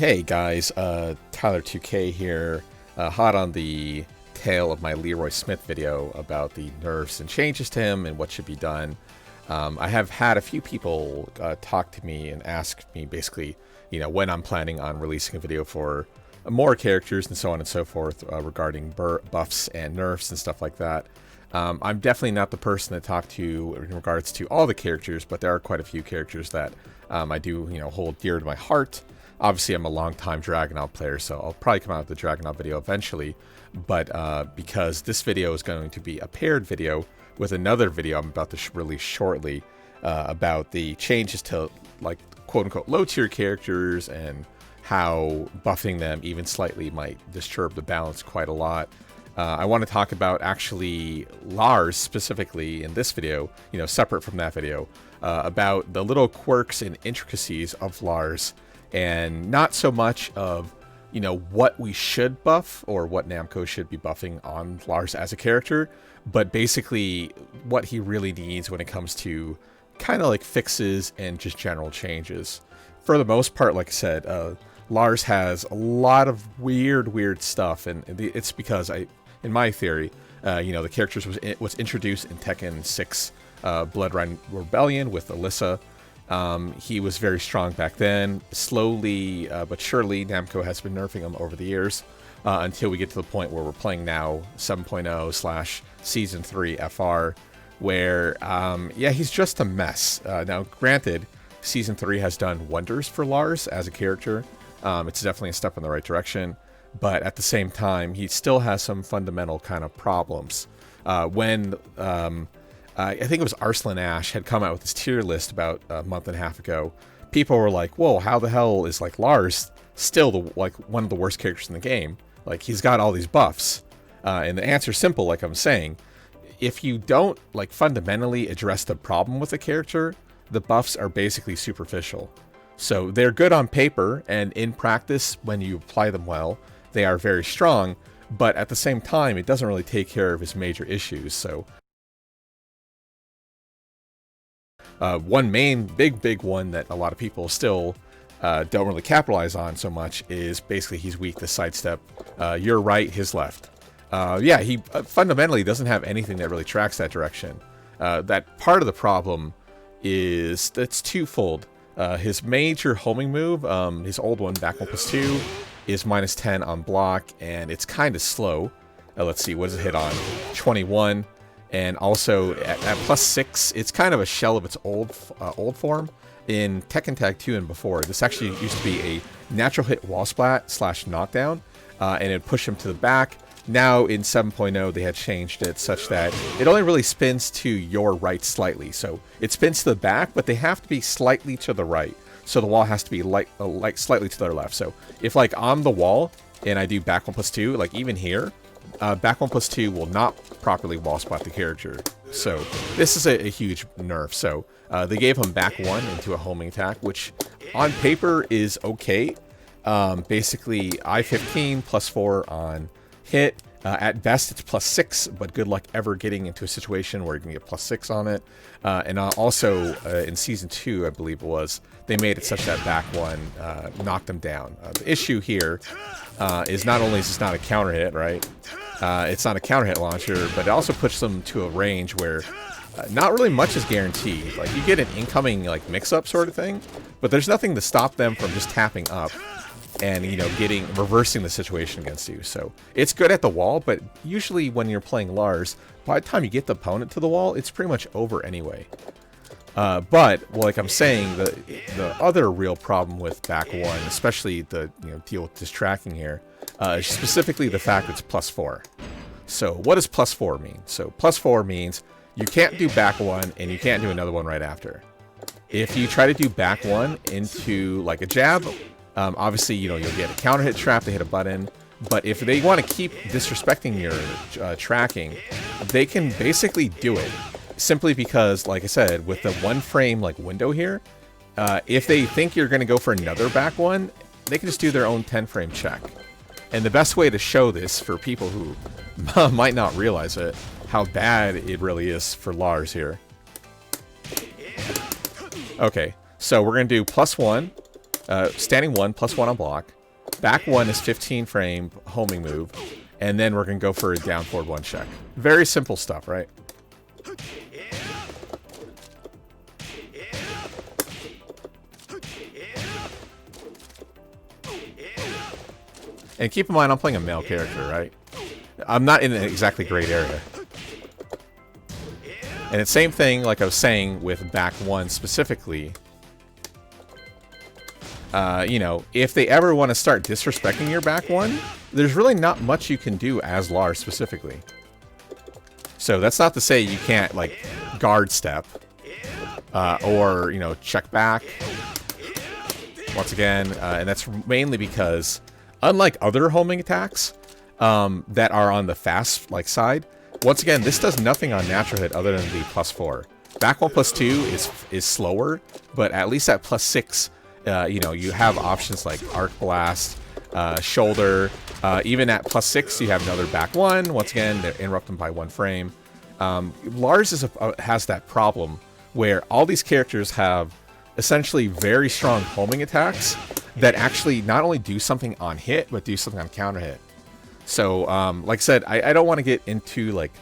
Hey guys, Tyler2K here, hot on the tail of my Leroy Smith video about the nerfs and changes to him and what should be done. I have had a few people talk to me and ask me basically, when I'm planning on releasing a video for more characters and so on and so forth regarding buffs and nerfs and stuff like that. I'm definitely not the person to talk to in regards to all the characters, but there are quite a few characters that I do, hold dear to my heart. Obviously, I'm a long-time Dragonaught player, so I'll probably come out with the Dragonaught video eventually. But because this video is going to be a paired video with another video I'm about to release shortly about the changes to, like, quote-unquote low-tier characters and how buffing them even slightly might disturb the balance quite a lot. I want to talk about actually Lars specifically in this video, separate from that video, about the little quirks and intricacies of Lars, and not so much of, what we should buff or what Namco should be buffing on Lars as a character, but basically what he really needs when it comes to kind of like fixes and just general changes. For the most part, like I said, Lars has a lot of weird stuff, and it's because in my theory, the characters was introduced in Tekken 6 Blood Rebellion with Alyssa. He was very strong back then. Slowly but surely, Namco has been nerfing him over the years until we get to the point where we're playing now 7.0 / Season 3 FR, where, he's just a mess. Now, granted, Season 3 has done wonders for Lars as a character. It's definitely a step in the right direction, but at the same time, he still has some fundamental kind of problems. I think it was Arslan Ash had come out with his tier list about a month and a half ago. People were like, whoa, how the hell is Lars still one of the worst characters in the game? Like, he's got all these buffs. And the answer's simple, like I'm saying. If you don't fundamentally address the problem with the character, the buffs are basically superficial. So they're good on paper, and in practice, when you apply them well, they are very strong, but at the same time, it doesn't really take care of his major issues. So one main big one that a lot of people still don't really capitalize on so much is basically he's weak to sidestep. Your right, his left. He fundamentally doesn't have anything that really tracks that direction. That part of the problem is that's twofold. His major homing move, his old one, back 1+2, is -10 on block, and it's kind of slow. Let's see, what does it hit on? 21. And also at +6, it's kind of a shell of its old form. In Tekken Tag 2 and before, this actually used to be a natural hit wall splat / knockdown, and it'd push him to the back. Now in 7.0, they had changed it such that it only really spins to your right slightly. So it spins to the back, but they have to be slightly to the right. So the wall has to be slightly to their left. So if on the wall and I do back 1+2, even here, back 1+2 will not properly wall spot the character. So this is a huge nerf. So they gave him back 1 into a homing attack, which on paper is okay. Basically I-15 +4 on hit. At best it's +6, but good luck ever getting into a situation where you can get +6 on it. And also in Season 2, I believe it was, they made it such that back 1 knocked them down. The issue here is not only is this not a counter hit, right? It's not a counter hit launcher, but it also puts them to a range where not really much is guaranteed. You get an incoming mix-up sort of thing, but there's nothing to stop them from just tapping up and reversing the situation against you. So it's good at the wall, but usually when you're playing Lars, by the time you get the opponent to the wall, it's pretty much over anyway. Like I'm saying, the other real problem with back 1, especially the deal with this tracking here, is specifically the fact it's +4. So what does +4 mean? So +4 means you can't do back 1 and you can't do another one right after. If you try to do back 1 into a jab, obviously you'll get a counter hit trap to hit a button. But if they want to keep disrespecting your tracking, they can basically do it. Simply because, like I said, with the 1 frame window here, if they think you're going to go for another back 1, they can just do their own 10 frame check. And the best way to show this for people who might not realize it, how bad it really is for Lars here. Okay, so we're going to do +1, Standing 1, +1 on block. Back 1 is 15 frame homing move. And then we're going to go for a down forward 1 check. Very simple stuff, right? And keep in mind, I'm playing a male character, right? I'm not in an exactly great area. And it's same thing, like I was saying, with back 1 specifically. You know, if they ever want to start disrespecting your back 1, there's really not much you can do as Lars specifically. So that's not to say you can't, like, guard step. Or, you know, check back. Once again, and that's mainly because, unlike other homing attacks that are on the fast side, once again, this does nothing on natural hit other than the +4. Back 1 +2 is slower, but at least at +6, you know, you have options like Arc Blast, Shoulder. Even at +6, you have another back 1. Once again, they're interrupted by 1 frame. Lars has that problem where all these characters have essentially very strong homing attacks that actually not only do something on hit, but do something on counter hit. So, like I said, I don't want to get into, like,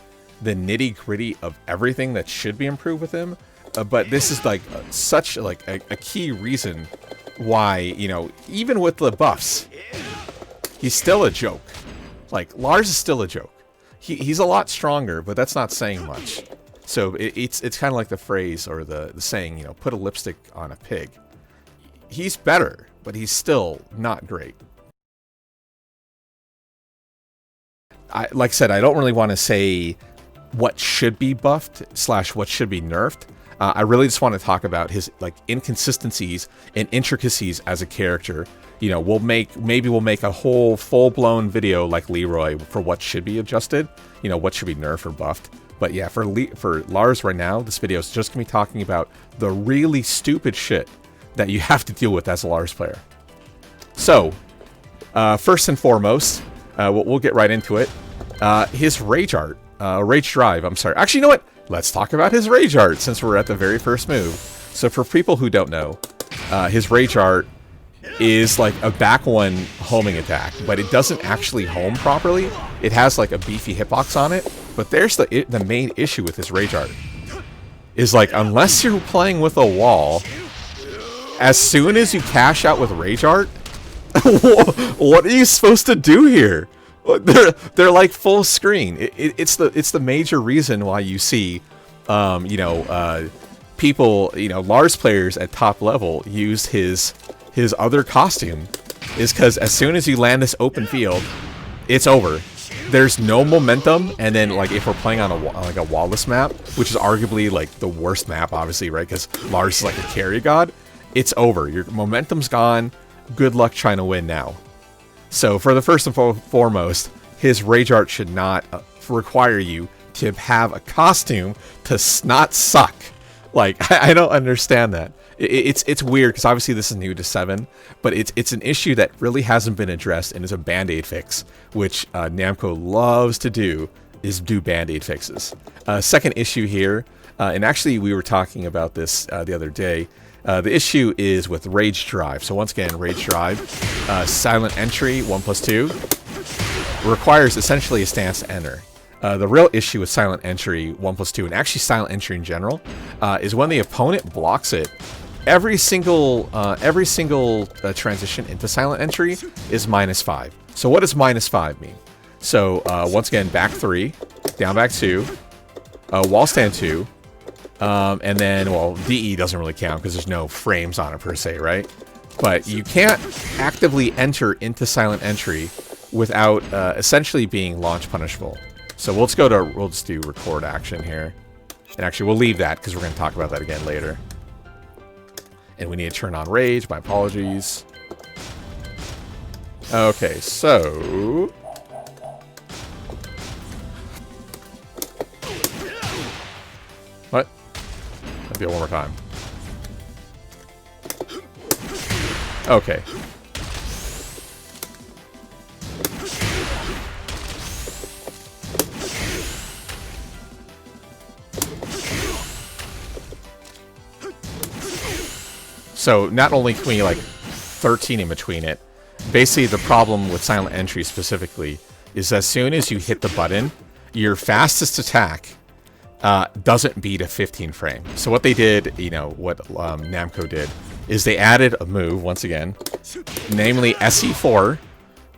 the nitty-gritty of everything that should be improved with him, but this is, like, such, like, a key reason why, you know, even with the buffs, he's still a joke. Like, Lars is still a joke. He's a lot stronger, but that's not saying much. So, it's kind of like the phrase, or the saying, you know, put a lipstick on a pig. He's better, but he's still not great. Like I said, I don't really want to say what should be buffed / what should be nerfed. I really just want to talk about his, like, inconsistencies and intricacies as a character. You know, maybe we'll make a whole full-blown video like Leroy for what should be adjusted. You know, what should be nerfed or buffed. But yeah, for Lars right now, this video is just going to be talking about the really stupid shit that you have to deal with as a Lars player. So, first and foremost, we'll get right into it. His rage art, rage drive, I'm sorry. Actually, you know what? Let's talk about his rage art since we're at the very first move. So for people who don't know, his rage art is like a back 1 homing attack, but it doesn't actually home properly. It has like a beefy hitbox on it, but there's the main issue with his rage art. Is like, unless you're playing with a wall, as soon as you cash out with rage art, what are you supposed to do here? They're like full screen. It's the major reason why you see, you know, people, you know, Lars players at top level use his other costume, is because as soon as you land this open field, it's over. There's no momentum, and then, like, if we're playing on a wallless map, which is arguably like the worst map, obviously, right? Because Lars is like a carry god. It's over. Your momentum's gone. Good luck trying to win now. So for the first and foremost, his rage art should not require you to have a costume to not suck. Like, I don't understand that. It's weird because obviously this is new to 7, but it's an issue that really hasn't been addressed and is a band-aid fix, which Namco loves to do, is do band-aid fixes. Second issue here, and actually we were talking about this the other day. The issue is with Rage Drive. So once again, Rage Drive, silent entry 1+2 requires essentially a stance to enter. The real issue with silent entry 1+2, and actually silent entry in general, is when the opponent blocks it. Every single transition into silent entry is -5. So what does -5 mean? So once again, back 3, down back 2, wall stand 2. And then, well, DE doesn't really count because there's no frames on it per se, right? But you can't actively enter into silent entry without essentially being launch punishable. So we'll just do record action here. And actually, we'll leave that because we're going to talk about that again later. And we need to turn on rage. My apologies. Okay, so... What? I'll do it one more time. Okay. So not only can we, like, 13 in between it. Basically, the problem with silent entry specifically is as soon as you hit the button, your fastest attack doesn't beat a 15 frame. So what they did, you know, what Namco did, is they added a move, once again, namely SE4,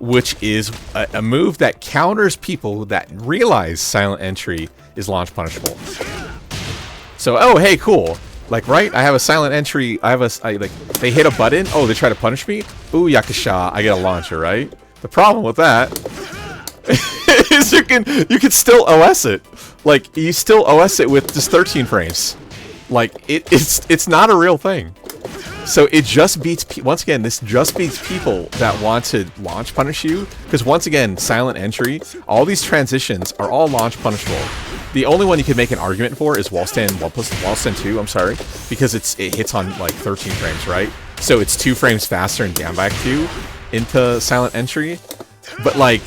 which is a move that counters people that realize silent entry is launch punishable. So, oh, hey, cool. Like, right, I have a silent entry, like, they hit a button, oh, they try to punish me? Ooh, Yakusha, I get a launcher, right? The problem with that is you can still OS it. Like, you still OS it with just 13 frames. Like, it's not a real thing. So it just beats, once again, this just beats people that want to launch punish you. Because once again, silent entry, all these transitions are all launch punishable. The only one you can make an argument for is wall stand 2, I'm sorry. Because it hits on like 13 frames, right? So it's 2 frames faster and down back 2 into silent entry. But like,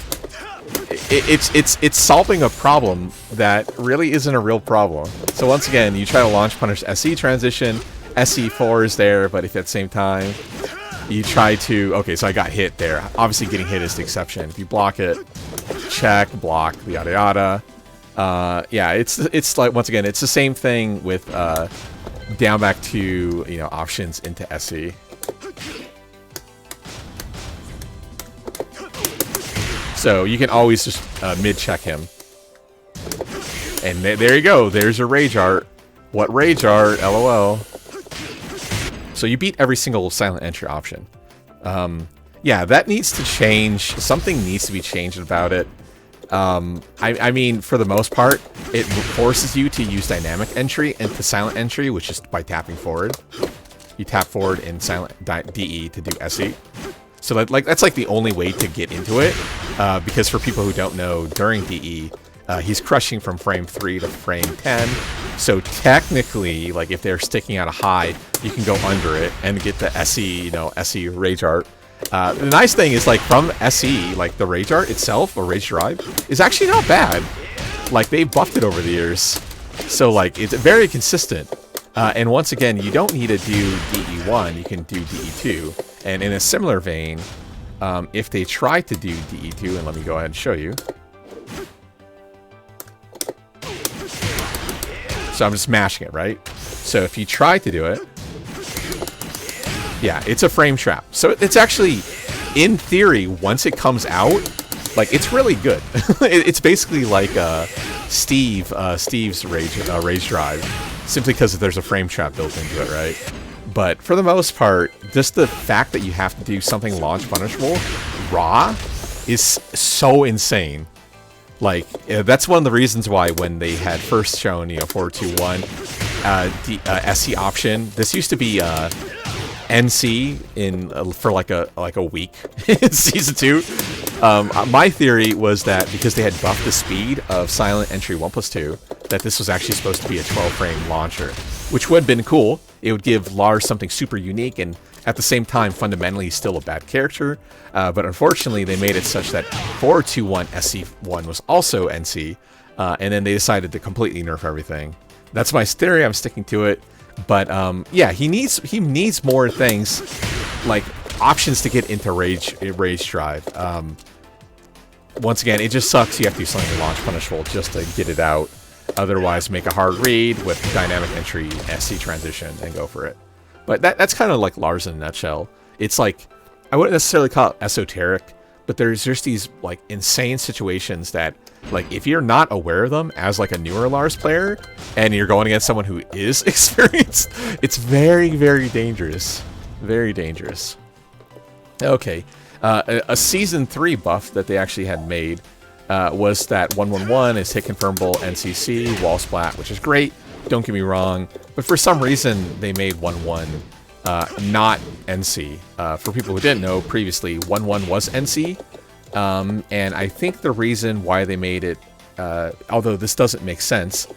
it's solving a problem that really isn't a real problem. So once again, you try to launch punish SE transition, SE4 is there, but if at the same time you try to, okay, so I got hit there. Obviously getting hit is the exception. If you block it, check, block, yada yada. Yeah, it's like, once again, it's the same thing with down back to, you know, options into SE. So you can always just mid-check him. And there you go. There's a rage art. What rage art? LOL. So you beat every single silent entry option. Yeah, that needs to change. Something needs to be changed about it. I mean, for the most part, it forces you to use dynamic entry into silent entry, which is by tapping forward. You tap forward in silent DE to do SE. So that's like the only way to get into it, because for people who don't know, during DE, he's crushing from frame 3 to frame 10. So technically, like if they're sticking out a high, you can go under it and get the SE, you know, SE rage art. The nice thing is, like, from SE, like the rage art itself, or rage drive, is actually not bad. Like, they buffed it over the years. So like, it's very consistent. And once again, you don't need to do DE1, you can do DE2. And in a similar vein, if they try to do DE2, and let me go ahead and show you. So I'm just mashing it, right? So if you try to do it, yeah, it's a frame trap. So it's actually, in theory, once it comes out, like, it's really good. It's basically like Steve's rage drive, simply because there's a frame trap built into it, right? But for the most part, just the fact that you have to do something launch punishable raw is so insane. Like, that's one of the reasons why when they had first shown, you know, 421 SE option, this used to be NC in for like a week in season 2. My theory was that because they had buffed the speed of silent entry 1+2, that this was actually supposed to be a 12-frame launcher, which would have been cool. It would give Lars something super unique, and at the same time, fundamentally still a bad character. But unfortunately, they made it such that 421 SC1 was also NC, and then they decided to completely nerf everything. That's my theory. I'm sticking to it. But yeah, he needs more things, like options to get into rage drive. Once again, it just sucks. You have to do something launch punishable just to get it out. Otherwise, make a hard read with dynamic entry SC transition and go for it. But that's kind of like Lars in a nutshell. It's like, I wouldn't necessarily call it esoteric, but there's just these like insane situations that, like, if you're not aware of them as like a newer Lars player and you're going against someone who is experienced, it's very, very dangerous. Very dangerous. Okay. A season 3 buff that they actually had made was that 111 is hit confirmable NCC, wall splat, which is great. Don't get me wrong, but for some reason they made 1-1 not NC. For people who didn't know, previously 1-1 was NC, and I think the reason why they made it, although this doesn't make sense,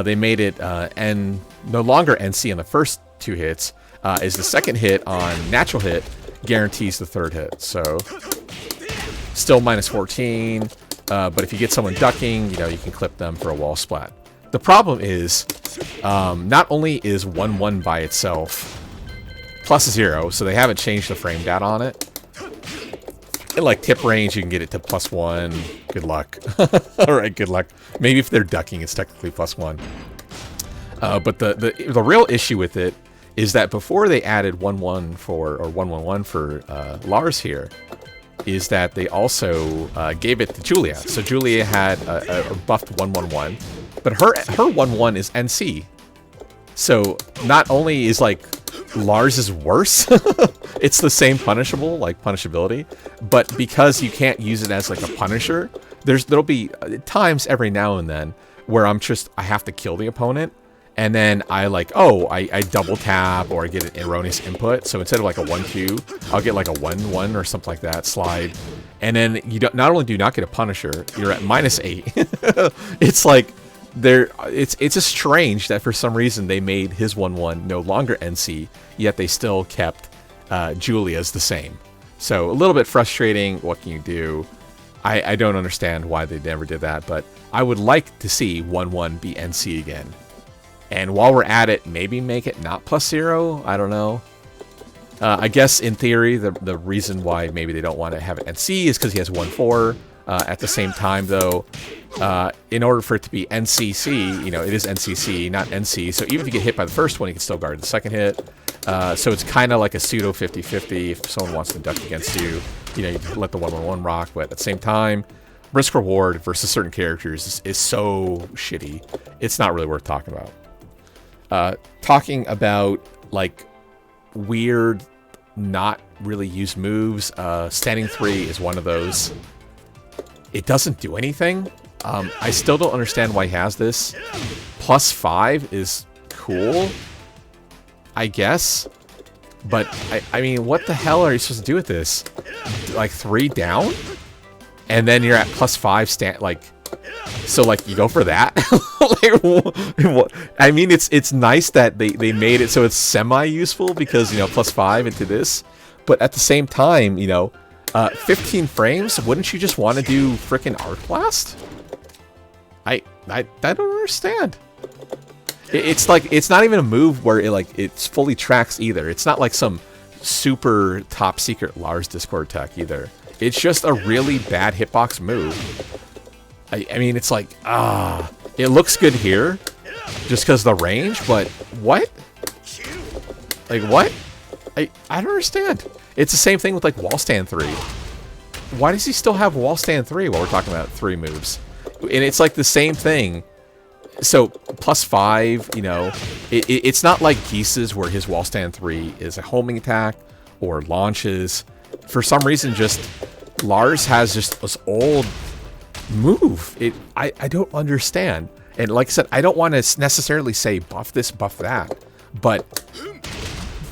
they made it no longer NC on the first 2 hits, is the second hit on natural hit guarantees the 3rd hit. So still minus 14, but if you get someone ducking, you know, you can clip them for a wall splat. The problem is, not only is 1-1 by itself +0, so they haven't changed the frame data on it. And like tip range, you can get it to +1. Good luck. All right, good luck. Maybe if they're ducking, it's technically +1. But the real issue with it is that before they added 1-1 for, or 1-1-1 for Lars here, is that they also gave it to Julia. So Julia had a buffed 1-1-1, but her 1-1 is NC. So not only is like Lars is worse, it's the same punishability, but because you can't use it as like a punisher, there'll be times every now and then where I have to kill the opponent, and then I double tap or I get an erroneous input. So instead of like a 1-2, I'll get like a 1-1 or something like that, slide. And then you not only do you not get a punisher, you're at -8. It's like it's just strange that for some reason they made his 1-1 no longer NC, yet they still kept Julia's the same. So a little bit frustrating. What can you do? I don't understand why they never did that, but I would like to see 1-1 be NC again. And while we're at it, maybe make it not +0. I don't know. I guess in theory, the reason why maybe they don't want to have it NC is because he has 1-4. At the same time, though, in order for it to be NCC, it is NCC, not NC. So even if you get hit by the first one, you can still guard the second hit. So it's kind of like a pseudo 50-50. If someone wants to duck against you, you let the 1-1-1 rock. But at the same time, risk reward versus certain characters is so shitty. It's not really worth talking about. Talking about like weird, not really used moves. Standing 3 is one of those. It doesn't do anything. I still don't understand why he has this. +5 is cool, I guess. But, I mean, what the hell are you supposed to do with this? Like, 3 down? And then you're at +5 so, like, you go for that? I mean, it's nice that they made it so it's semi-useful because, +5 into this. But at the same time, 15 frames? Wouldn't you just want to do frickin' Arc Blast? I don't understand. It's like, it's not even a move where it's fully tracks either. It's not like some super top secret Lars Discord tech either. It's just a really bad hitbox move. I mean, it's like, it looks good here just because the range, but what? Like, what? I don't understand. It's the same thing with, like, Wall Stand 3. Why does he still have Wall Stand 3 while we're talking about 3 moves? And it's, like, the same thing. So, +5, it's not like Geese's where his Wall Stand 3 is a homing attack or launches. For some reason, just Lars has just this old move. I don't understand. And like I said, I don't want to necessarily say buff this, buff that. But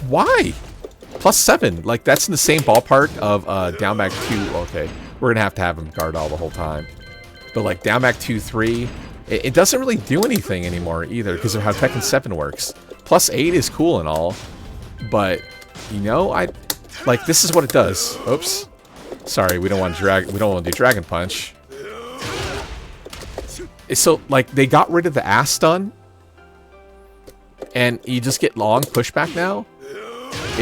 why? +7, like that's in the same ballpark of down back 2. Okay, we're gonna have to have him guard all the whole time. But like down back 2-3, it doesn't really do anything anymore either because of how Tekken 7 works. +8 is cool and all, but this is what it does. Oops, sorry, we don't want to do Dragon Punch. So like they got rid of the ass stun, and you just get long pushback now.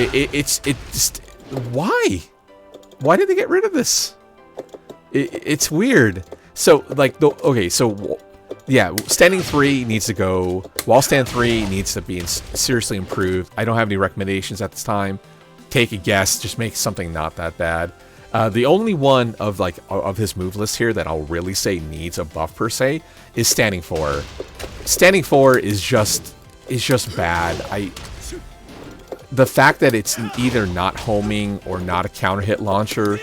It's just why did they get rid of this? It's weird. So like yeah, standing 3 needs to go. Wall stand 3 needs to be seriously improved. I don't have any recommendations at this time. Take a guess. Just make something not that bad. The only one of his move list here that I'll really say needs a buff per se is standing 4. Standing 4 is just bad. The fact that it's either not homing or not a counter hit launcher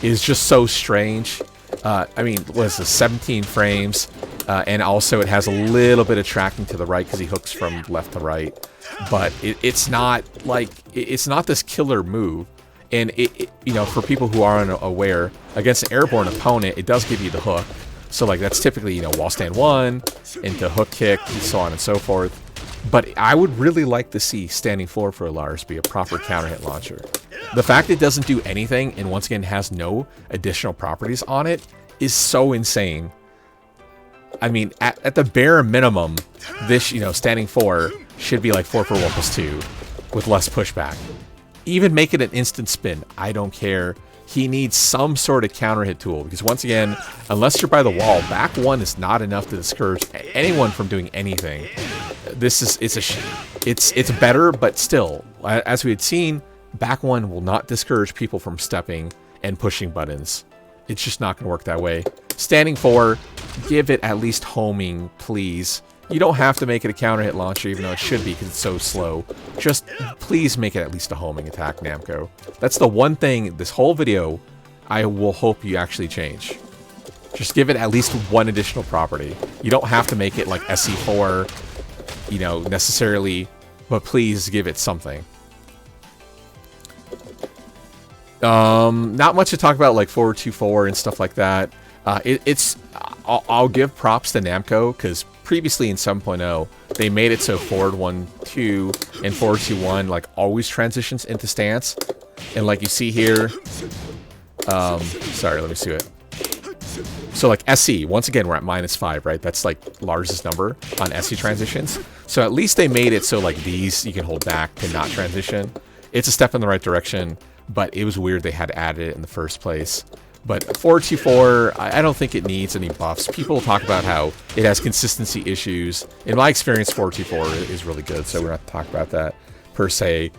is just so strange. I mean, what is this, 17 frames? And also it has a little bit of tracking to the right because he hooks from left to right. But it's not this killer move. And for people who aren't aware, against an airborne opponent, it does give you the hook. So like that's typically, wall stand 1 into hook kick and so on and so forth. But I would really like to see standing 4 for Lars be a proper counter hit launcher. The fact it doesn't do anything and once again has no additional properties on it is so insane. I mean, at the bare minimum, this standing 4 should be like 4 for 1+2 with less pushback. even make it an instant spin. I don't care. He needs some sort of counter hit tool, because once again, unless you're by the wall, back one is not enough to discourage anyone from doing anything. It's better, but still, as we had seen, back one will not discourage people from stepping and pushing buttons. It's just not going to work that way. Standing 4, give it at least homing, please. You don't have to make it a counter hit launcher, even though it should be because it's so slow. Just please make it at least a homing attack, Namco. That's the one thing this whole video I will hope you actually change. Just give it at least one additional property. You don't have to make it like SE4, you know, necessarily, but please give it something. Not much to talk about, like 424 and stuff like that. I'll give props to Namco, because previously in 7.0, they made it so forward 1-2 and forward 2-1 like always transitions into stance. And like you see here, sorry, let me see it. So like SE, once again, we're at -5, right? That's like Lars's number on SE transitions. So at least they made it so like these you can hold back to not transition. It's a step in the right direction, but it was weird they had added it in the first place. But 424, I don't think it needs any buffs. People talk about how it has consistency issues. In my experience, 424 is really good, so we're not talking about that per se.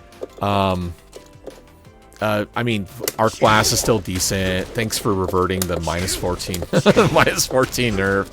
I mean, Arc Blast is still decent. Thanks for reverting the -14, -14 nerf.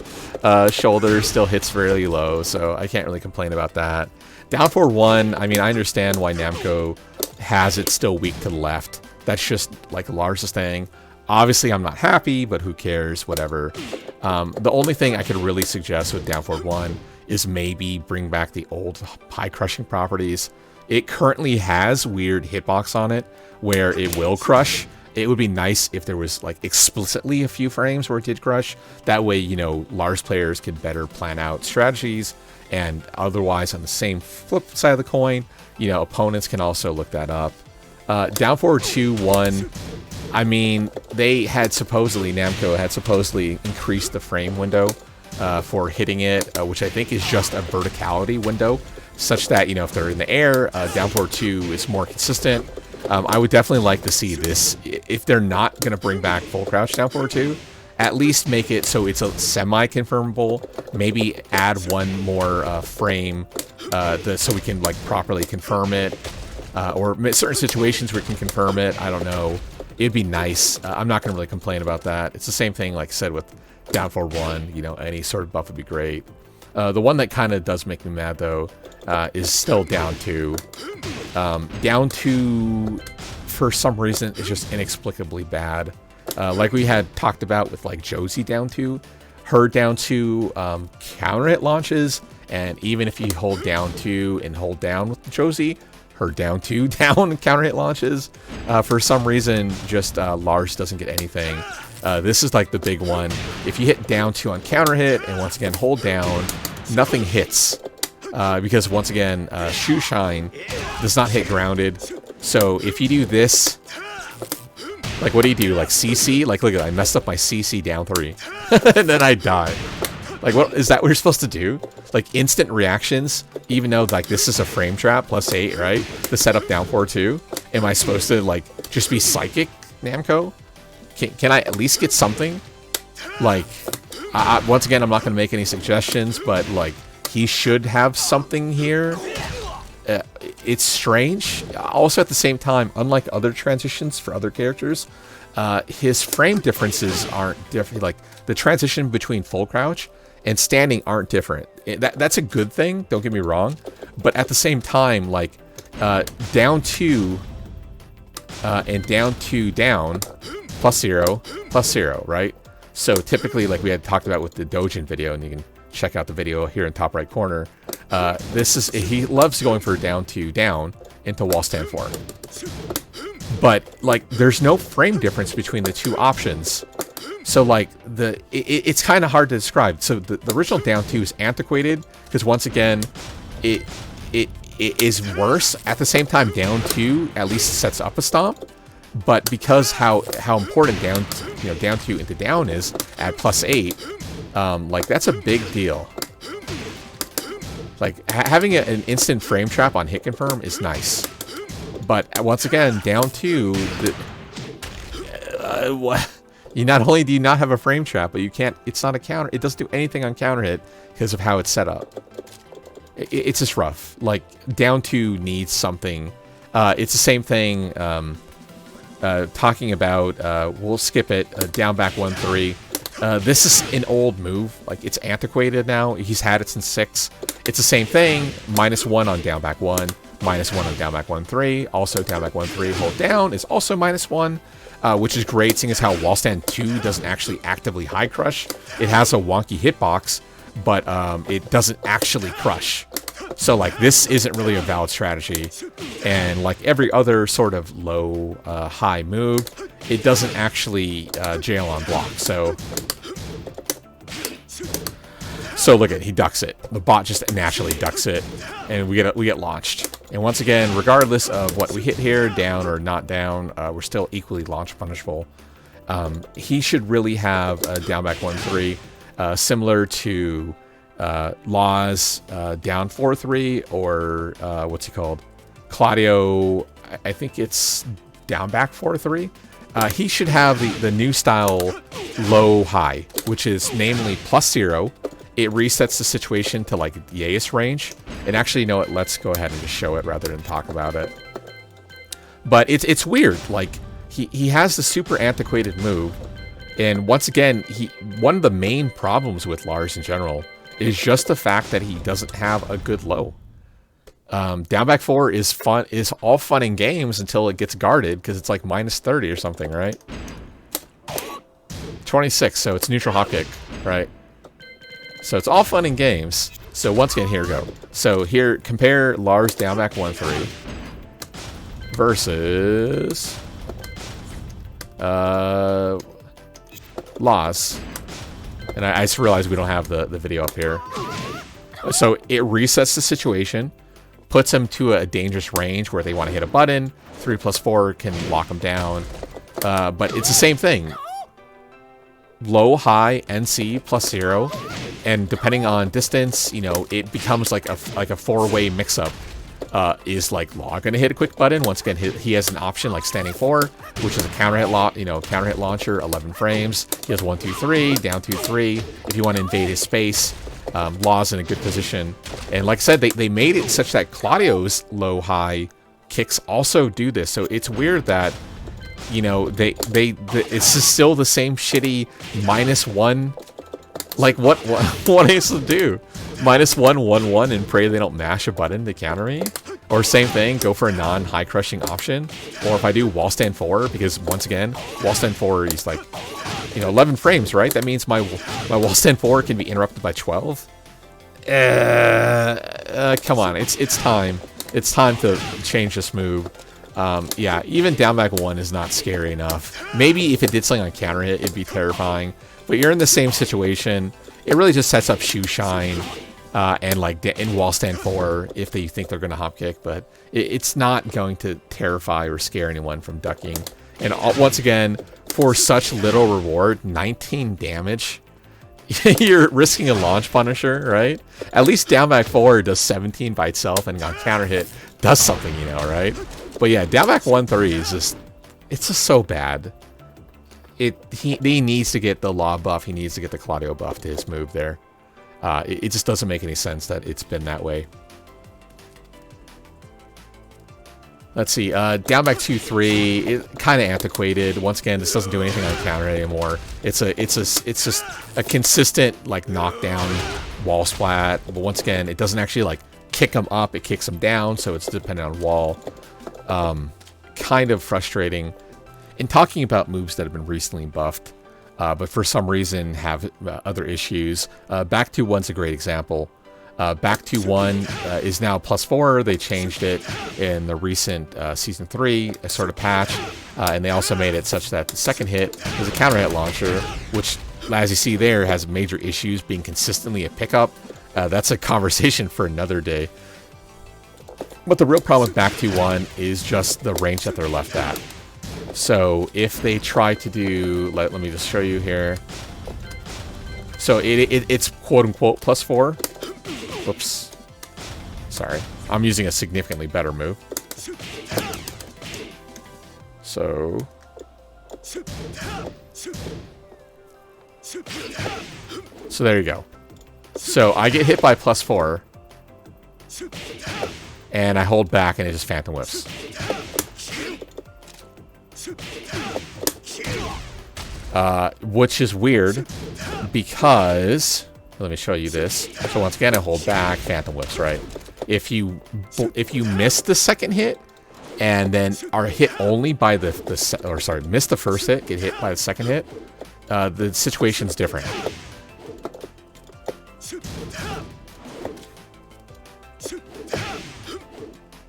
Shoulder still hits fairly low, so I can't really complain about that. Down 4-1, I mean, I understand why Namco has it still weak to the left. That's just like Lars' thing. Obviously, I'm not happy, but who cares? Whatever. The only thing I could really suggest with Down 4-1 is maybe bring back the old pie crushing properties. It currently has weird hitbox on it where it will crush. It would be nice if there was like explicitly a few frames where it did crush. That way, you know, Lars players could better plan out strategies, and otherwise on the same flip side of the coin, you know, opponents can also look that up. Down forward 2-1, I mean, they had supposedly, Namco had supposedly increased the frame window for hitting it, which I think is just a verticality window, such that, you know, if they're in the air, down forward 2 is more consistent. I would definitely like to see this. If they're not going to bring back full crouch down forward 2, at least make it so it's a semi-confirmable. Maybe add one more frame so we can like properly confirm it, or certain situations where we can confirm it. I don't know. It'd be nice. I'm not going to really complain about that. It's the same thing, like I said, with down forward 1. You know, any sort of buff would be great. The one that kind of does make me mad, though, is still down 2. Down 2, for some reason, is just inexplicably bad. Like we had talked about with like Josie down 2. Her down 2 counter hit launches, and even if you hold down 2 and hold down with Josie, her down 2 down counter hit launches. For some reason, just Lars doesn't get anything. This is like the big one. If you hit down 2 on counter hit, and once again hold down, nothing hits. Because once again, Shoe Shine does not hit grounded. So if you do this, like what do you do? Like CC? Like look at that, I messed up my CC down 3. And then I die. Like what is that what you're supposed to do? Like instant reactions, even though like this is a frame trap +8, right? The setup down 4-2. Am I supposed to like just be psychic, Namco? Can I at least get something? Like, once again, I'm not going to make any suggestions, but like he should have something here. It's strange. Also, at the same time, unlike other transitions for other characters, his frame differences aren't different. Like the transition between full crouch and standing aren't different. That's a good thing. Don't get me wrong, but at the same time, like down 2 and down 2 down +0, right? So typically, like we had talked about with the Dojin video, and you can check out the video here in top right corner. He loves going for down 2 down into wall stand 4. But like there's no frame difference between the two options. So like it's kind of hard to describe. So the original down 2 is antiquated because once again it is worse. At the same time, down 2 at least sets up a stomp. But because how important down 2 into down is at +8, like that's a big deal. Like having an instant frame trap on hit confirm is nice, But once again, down 2, you not only do you not have a frame trap, but you can't. It's not a counter. It doesn't do anything on counter hit because of how it's set up. It's just rough. Like down 2 needs something. It's the same thing. Talking about, we'll skip it. Down back 1-3. This is an old move. Like it's antiquated now. He's had it since 6. It's the same thing. -1 on down back 1. -1 on down back 1-3. Also down back 1-3. Hold down is also -1. Which is great, seeing as how wall stand 2 doesn't actually actively high crush. It has a wonky hitbox, but it doesn't actually crush. So like this isn't really a valid strategy, and like every other sort of low high move, it doesn't actually jail on block. So look at, he ducks it. The bot just naturally ducks it, and we get launched. And once again, regardless of what we hit here, down or not down, we're still equally launch punishable. He should really have a down back 1-3, similar to Lars down 4-3, or what's he called? Claudio, I think it's down back 4-3. He should have the new style low high, which is namely +0. It resets the situation to like Yae's range. And actually, you know what? Let's go ahead and just show it rather than talk about it. But it's weird. Like he has the super antiquated move, and once again, one of the main problems with Lars in general is just the fact that he doesn't have a good low. Down back 4 is all fun and games until it gets guarded, because it's like -30 or something, right? 26, so it's neutral hop kick, right? So it's all fun and games. So once again, here we go. So here, compare Lars down back 1-3 versus Lars. And I just realized we don't have the video up here. So it resets the situation, puts them to a dangerous range where they want to hit a button. 3+4 can lock them down. But it's the same thing. Low, high, NC +0, and depending on distance, you know, it becomes like a 4-way mix-up. Is like Law gonna hit a quick button? Once again, he has an option like standing 4, which is a counter hit launcher, 11 frames. He has 1, 2, 3, down 2, 3. If you want to invade his space, Law's in a good position. And like I said, they made it such that Claudio's low high kicks also do this. So it's weird that, you know, it's just still the same shitty -1. Like what are you supposed to do? -1, 1, 1, and pray they don't mash a button to counter me? Or same thing, go for a non-high crushing option. Or if I do wall stand 4, because once again, wall stand 4 is like, you know, 11 frames, right? That means my wall stand 4 can be interrupted by 12. Come on, it's time. It's time to change this move. Yeah, even down back 1 is not scary enough. Maybe if it did something on counter hit, it'd be terrifying. But you're in the same situation. It really just sets up shoe shine and like in wall stand 4 if they think they're going to hop kick. But it's not going to terrify or scare anyone from ducking. And once again, for such little reward, 19 damage. You're risking a launch punisher, right? At least down back 4 does 17 by itself, and on counter hit does something, you know, right? But yeah, down back 1-3 is just, it's just so bad. He needs to get the Law buff. He needs to get the Claudio buff to his move there. It just doesn't make any sense that it's been that way. Let's see, down back 2-3, kind of antiquated. Once again, this doesn't do anything on counter anymore. It's just a consistent like knockdown wall splat. But once again, it doesn't actually like kick them up. It kicks them down, so it's dependent on wall. Kind of frustrating. In talking about moves that have been recently buffed, but for some reason have other issues, back to 1's a great example. Back to 1 is now +4. They changed it in the recent Season 3 sort of patch, and they also made it such that the second hit is a counter hit launcher, which, as you see there, has major issues being consistently a pickup. That's a conversation for another day. But the real problem with back to 1 is just the range that they're left at. So if they try to do, let me just show you here. So it's quote-unquote +4. Whoops. Sorry. I'm using a significantly better move. So there you go. So I get hit by +4, and I hold back, and it just phantom whips. Which is weird, because let me show you this. So once again, I hold back, phantom whips, right? If you miss the second hit, and then are hit only by miss the first hit, get hit by the second hit, the situation's different.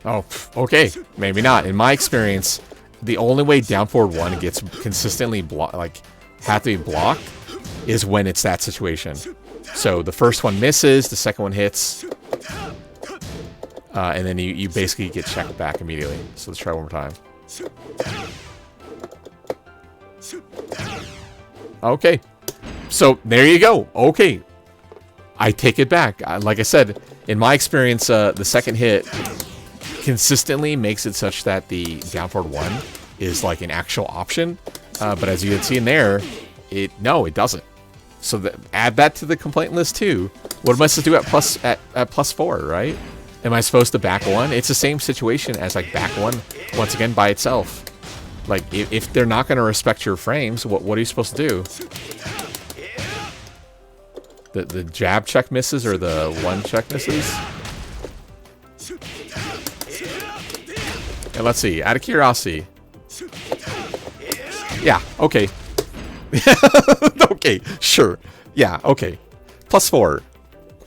Oh, okay, maybe not. In my experience, the only way down forward 1 gets consistently have to be blocked is when it's that situation. So the first one misses, the second one hits, and then you basically get checked back immediately. So let's try one more time. Okay, so there you go. Okay, I take it back. Like I said, in my experience, the second hit consistently makes it such that the down forward 1 is like an actual option. But as you can see in there, it doesn't. So add that to the complaint list too. What am I supposed to do at +4, right? Am I supposed to back 1? It's the same situation as like back 1 once again by itself. Like if they're not going to respect your frames, what are you supposed to do? The jab check misses or the 1 check misses? And let's see, out of curiosity. Yeah, okay. Okay, sure. Yeah, okay. +4.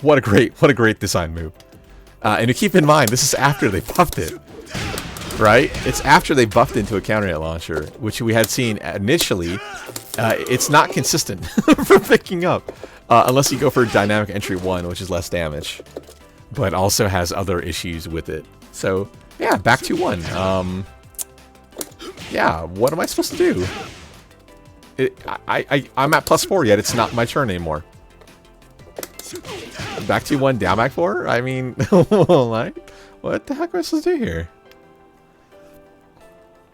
What a great design move. And to keep in mind, this is after they buffed it. Right? It's after they buffed into a counter hit launcher, which we had seen initially. It's not consistent for picking up. Unless you go for dynamic entry 1, which is less damage. But also has other issues with it. So, yeah, back to 1. Yeah, what am I supposed to do? I'm at +4, yet it's not my turn anymore. Back to 1, down back 4? I mean, like, what the heck am I supposed to do here?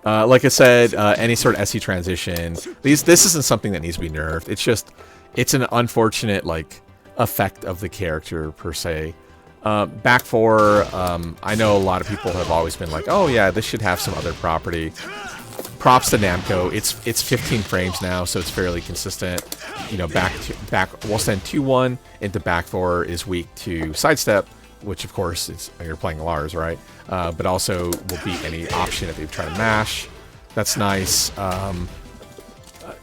Like I said, any sort of SE transition, this isn't something that needs to be nerfed. It's just, it's an unfortunate, like, effect of the character, per se. Back 4, I know a lot of people have always been like, oh yeah, this should have some other property. Props to Namco. It's 15 frames now, so it's fairly consistent. You know, we'll send 2-1 into back 4 is weak to sidestep, which of course is you're playing Lars, right? But also will beat any option if you try to mash. That's nice.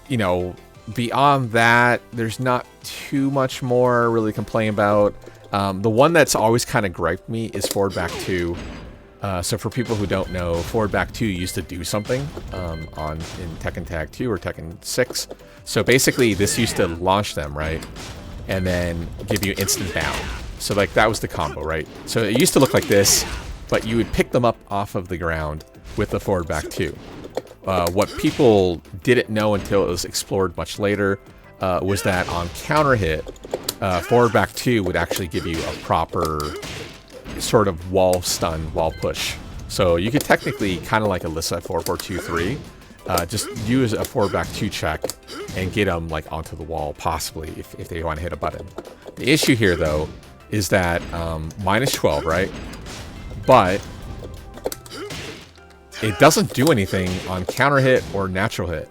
You know, beyond that, there's not too much more really to complain about. The one that's always kind of griped me is forward back 2. So for people who don't know, forward back 2 used to do something in Tekken Tag 2 or Tekken 6. So basically this used to launch them, right? And then give you instant bound. So like that was the combo, right? So it used to look like this, but you would pick them up off of the ground with the forward back 2. What people didn't know until it was explored much later was that on counter hit, forward back 2 would actually give you a proper sort of wall stun, wall push. So you could technically, kind of like Alyssa at 4-4-2-3, just use a forward back 2 check and get them like onto the wall, possibly, if they want to hit a button. The issue here, though, is that -12, right? But it doesn't do anything on counter hit or natural hit.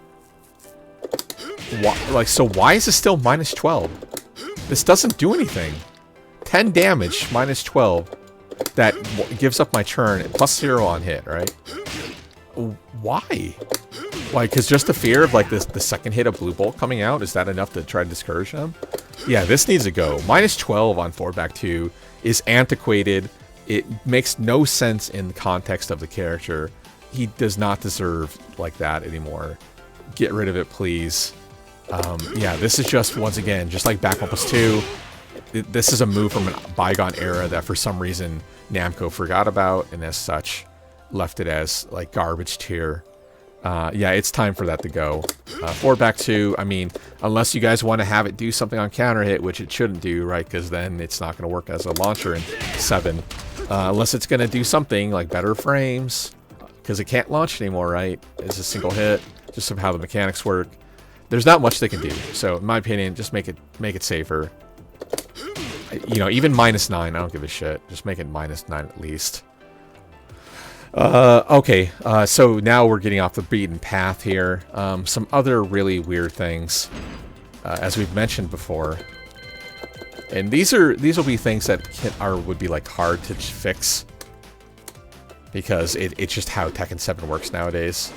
So why is it still -12? This doesn't do anything. 10 damage, -12. That gives up my turn, +0 on hit, right? Why? Why? Because just the fear of like the second hit of Blue Bolt coming out, is that enough to try to discourage them? Yeah, this needs to go. -12 on forward back 2 is antiquated. It makes no sense in the context of the character. He does not deserve like that anymore. Get rid of it, please. Yeah, this is just, once again, just like back 1+2. This is a move from a bygone era that for some reason Namco forgot about, and as such left it as like garbage tier. Yeah, it's time for that to go. Forward back 2, I mean, unless you guys want to have it do something on counter hit, which it shouldn't do, right? Because then it's not going to work as a launcher in 7. Unless it's going to do something like better frames, because it can't launch anymore, right? It's a single hit, just of how the mechanics work. There's not much they can do. So in my opinion, just make it safer. You know, even -9, I don't give a shit. Just make it -9 at least. Okay, so now we're getting off the beaten path here. Some other really weird things, as we've mentioned before. And these will be things that would be like hard to fix, because it's just how Tekken 7 works nowadays.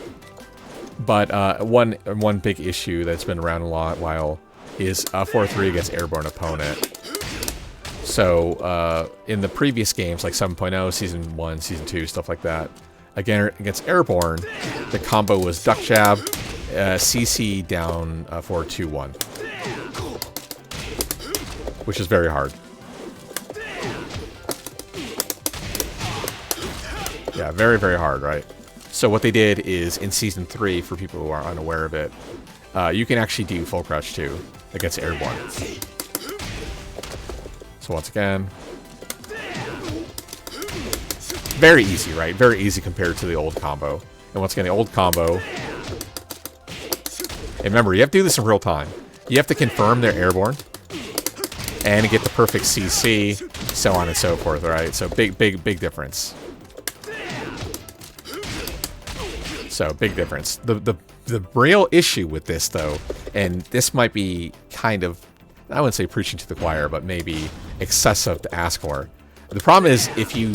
But one big issue that's been around a while is 4-3 against airborne opponent. So in the previous games, like 7.0, Season 1, Season 2, stuff like that, again against airborne, the combo was duck jab, CC down 4-2-1, which is very hard. Yeah, very, very hard, right? So what they did is, in Season 3, for people who are unaware of it, you can actually do full crouch too against airborne. So once again, very easy, right? Very easy compared to the old combo. And once again, the old combo, and remember, you have to do this in real time. You have to confirm they're airborne and get the perfect CC, so on and so forth, right? So big difference. So big difference. The real issue with this, though, and this might be kind of, I wouldn't say preaching to the choir, but maybe excessive to ask for. The problem is, if you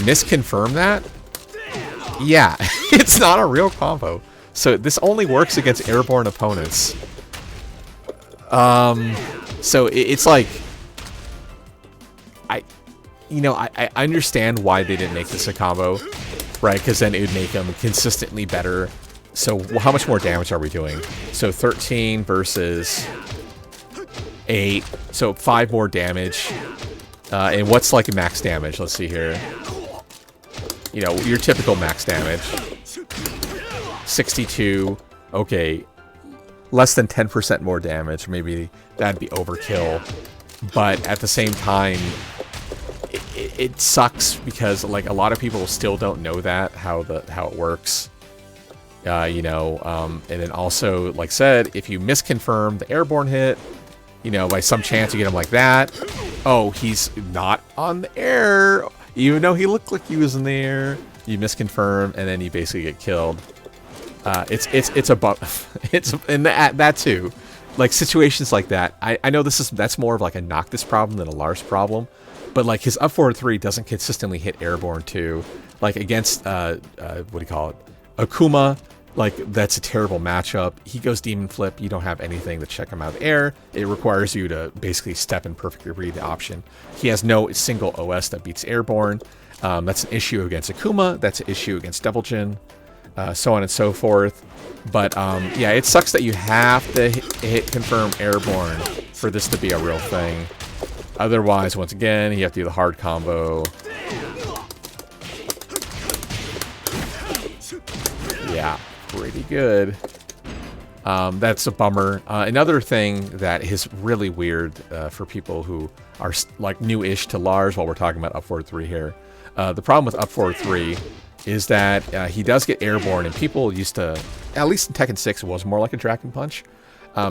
misconfirm that, yeah, it's not a real combo. So this only works against airborne opponents. So it's like, I understand why they didn't make this a combo, right? Because then it would make them consistently better. So how much more damage are we doing? So 13 versus 8, so 5 more damage. And what's like max damage? Let's see here. You know, your typical max damage. 62. Okay. Less than 10% more damage. Maybe that'd be overkill. But at the same time, it sucks because like a lot of people still don't know that, how it works. And then also, like said, if you misconfirm the airborne hit, you know, by some chance you get him like that. Oh, he's not on the air, even though he looked like he was in the air. You misconfirm, and then you basically get killed. It's a buff. And that too, like situations like that. I know that's more of like a Noctis problem than a Lars problem, but like his up forward 3 doesn't consistently hit airborne too. Like against what do you call it, Akuma. Like, that's a terrible matchup. He goes Demon Flip. You don't have anything to check him out of the air. It requires you to basically step and perfectly read the option. He has no single OS that beats airborne. That's an issue against Akuma. That's an issue against Double Jin. So on and so forth. But, yeah, it sucks that you have to hit confirm airborne for this to be a real thing. Otherwise, once again, you have to do the hard combo. Yeah. Pretty good. That's a bummer. Another thing that is really weird for people who are like new-ish to Lars, while we're talking about up forward 3 here. The problem with up forward 3 is that he does get airborne, and people used to, at least in Tekken 6, it was more like a Dragon Punch.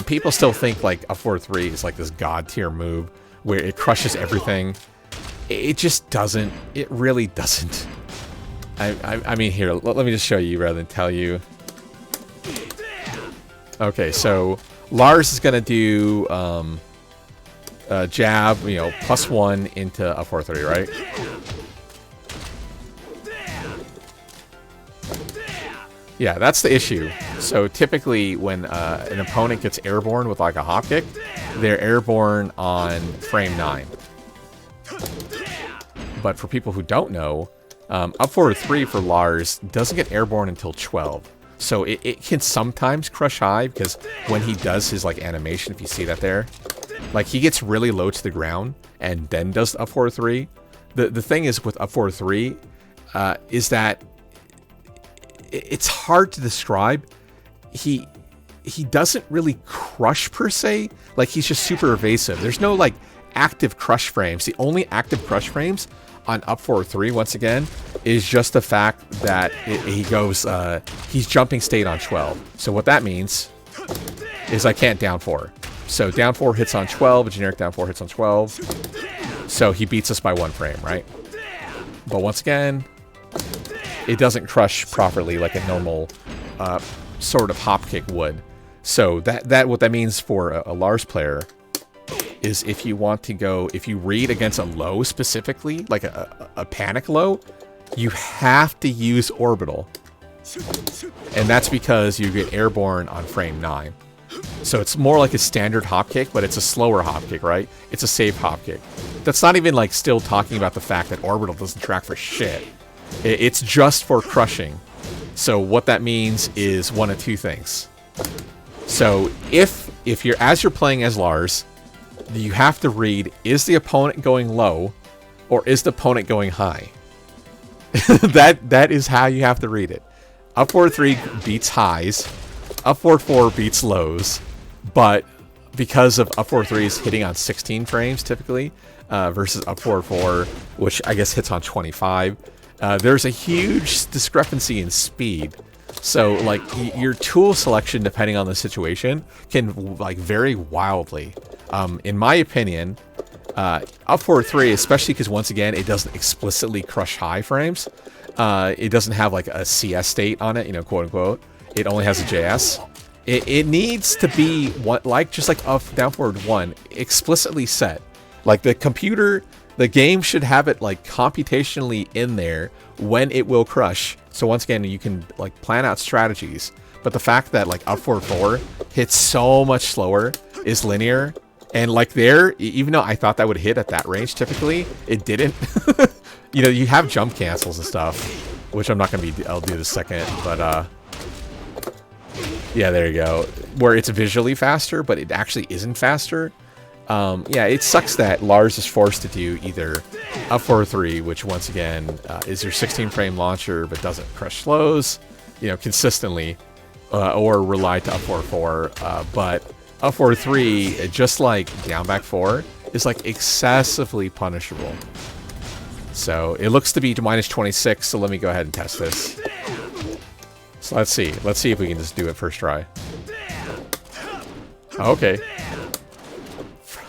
People still think like up forward 3 is like this god tier move where it crushes everything. It just doesn't. It really doesn't. I mean, here, let me just show you rather than tell you. Okay, so Lars is going to do jab, you know, +1 into up 4-3, right? Yeah, that's the issue. So typically when an opponent gets airborne with like a hop kick, they're airborne on frame 9. But for people who don't know, up forward 3 for Lars doesn't get airborne until 12. So it can sometimes crush high, because when he does his like animation, if you see that there, like he gets really low to the ground and then does up forward 3. The thing is with up forward 3 is that it's hard to describe. He doesn't really crush per se. Like he's just super evasive. There's no like active crush frames. The only active crush frames on up 4-3 once again is just the fact that he goes, he's jumping state on 12. So what that means is I can't down 4. So down 4 hits on 12, a generic down 4 hits on 12. So he beats us by 1 frame, right? But once again, it doesn't crush properly like a normal sort of hop kick would. So what that means for a Lars player is if you want to go, if you read against a low specifically, like a panic low, you have to use orbital. And that's because you get airborne on frame 9. So it's more like a standard hop kick, but it's a slower hop kick, right? It's a safe hop kick. That's not even like still talking about the fact that orbital doesn't track for shit. It's just for crushing. So what that means is one of two things. So if you're, as you're playing as Lars, you have to read, is the opponent going low or is the opponent going high? that is how you have to read it. Up 4-3 beats highs, up 4-4 beats lows, but because of up 4-3 is hitting on 16 frames typically, versus up 4-4, which I guess hits on 25, there's a huge discrepancy in speed. So like your tool selection, depending on the situation, can like vary wildly. In my opinion, up 4-3, especially because once again it doesn't explicitly crush high frames. It doesn't have like a CS state on it, you know, quote unquote. It only has a JS. It needs to be one, like just like up down forward 1, explicitly set. Like the computer, the game should have it like computationally in there when it will crush. So once again, you can like plan out strategies. But the fact that like up 4-4 hits so much slower, is linear, and like there, even though I thought that would hit at that range typically, it didn't. You know, you have jump cancels and stuff, which I'm not gonna be. I'll do the second, but yeah, there you go. Where it's visually faster, but it actually isn't faster. Yeah, it sucks that Lars is forced to do either up 4-3, which once again is your 16 frame launcher but doesn't crush slows, you know, consistently, or rely to up 4-4. But up 4-3, just like down back 4, is like excessively punishable. So it looks to be to -26. So let me go ahead and test this. So let's see if we can just do it first try. Okay.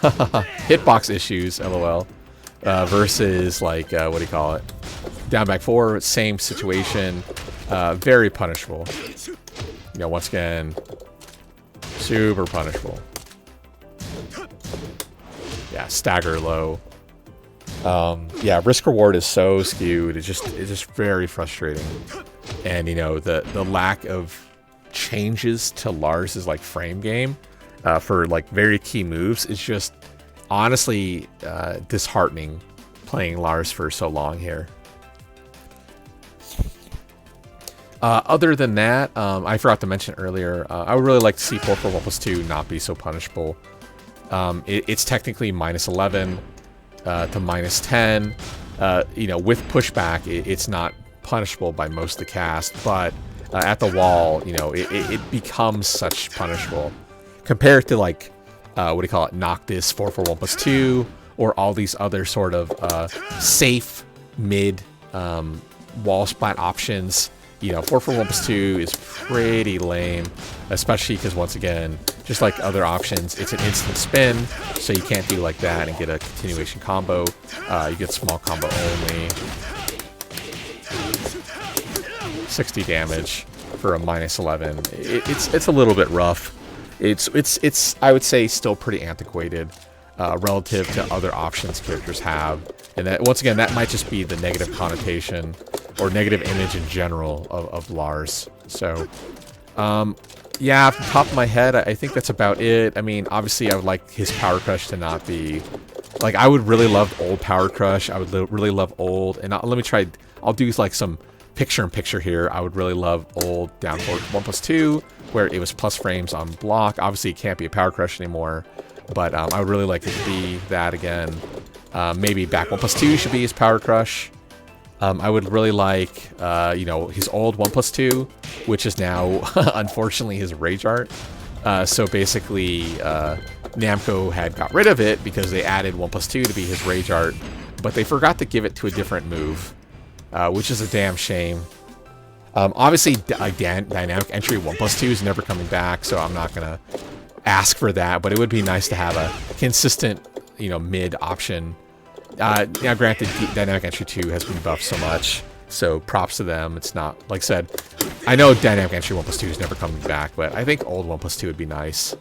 Hitbox issues, lol. Versus like what do you call it? Down back 4, same situation. Very punishable. You know, once again, super punishable. Yeah, stagger low. Yeah, risk reward is so skewed. It's just very frustrating. And you know, the lack of changes to Lars's like frame game for like very key moves is just honestly disheartening playing Lars for so long here. Other than that, I forgot to mention earlier, I would really like to see 4-4-1+2 not be so punishable. It's technically -11 to -10. You know, with pushback, it's not punishable by most of the cast, but at the wall, you know, it becomes such punishable compared to like what do you call it, Noctis 4-4-1+2, or all these other sort of safe mid wall splat options. You know, 4-4-1+2 is pretty lame, especially because once again, just like other options, it's an instant spin, so you can't do like that and get a continuation combo. You get small combo only. 60 damage for a -11. It's a little bit rough. It's I would say still pretty antiquated relative to other options characters have, and that once again that might just be the negative connotation or negative image in general of Lars. So yeah, off the top of my head, I think that's about it. I mean, obviously I would like his Power Crush to not be like, I would really love old Power Crush. I would really love old, and let me try, I'll do like some picture-in-picture here. I would really love old down forward 1+2, where it was plus frames on block. Obviously, it can't be a Power Crush anymore, but I would really like it to be that again. Maybe back 1+2 should be his Power Crush. I would really like, you know, his old 1+2, which is now, unfortunately, his Rage Art. So basically, Namco had got rid of it because they added 1+2 to be his Rage Art. but they forgot to give it to a different move, which is a damn shame. Obviously, dynamic entry 1+2 is never coming back, so I'm not gonna ask for that. But it would be nice to have a consistent, mid option. Now, granted, dynamic entry 2 has been buffed so much, so props to them. It's not, like I said, I know dynamic entry 1+2 is never coming back, but I think old 1+2 would be nice.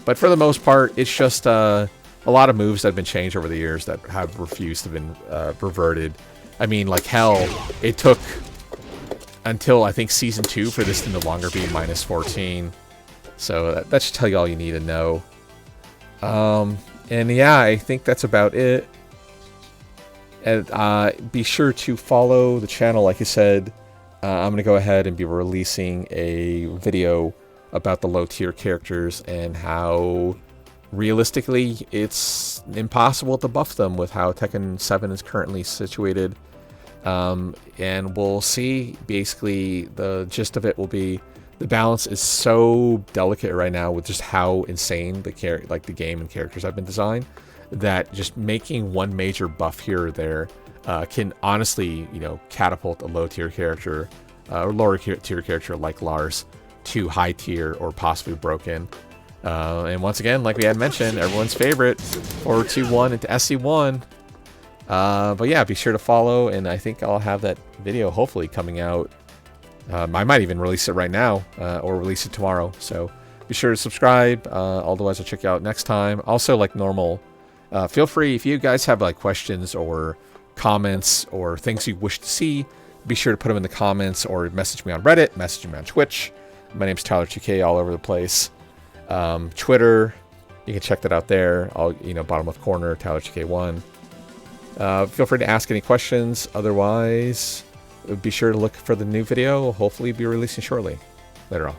But for the most part, it's just a lot of moves that have been changed over the years that have refused to have been reverted. I mean, like hell, it took until I think Season 2 for this to no longer be -14. So that should tell you all you need to know. And yeah, I think that's about it. And be sure to follow the channel. Like I said, I'm going to go ahead and be releasing a video about the low tier characters and how realistically it's impossible to buff them with how Tekken 7 is currently situated. And we'll see. Basically, the gist of it will be the balance is so delicate right now with just how insane the game and characters have been designed, that just making one major buff here or there can honestly, catapult a low tier character or lower tier character like Lars to high tier or possibly broken. And once again, like we had mentioned, everyone's favorite, forward 2-1 into SC1. But yeah, be sure to follow, and I think I'll have that video hopefully coming out. I might even release it right now or release it tomorrow. So be sure to subscribe. Otherwise, I'll check you out next time. Also, like normal, feel free if you guys have like questions or comments or things you wish to see. Be sure to put them in the comments or message me on Reddit, message me on Twitch. My name's Tyler2K all over the place. Twitter, you can check that out there. Bottom left corner, Tyler2K1. Feel free to ask any questions. Otherwise, be sure to look for the new video. We'll hopefully be releasing shortly. Later on.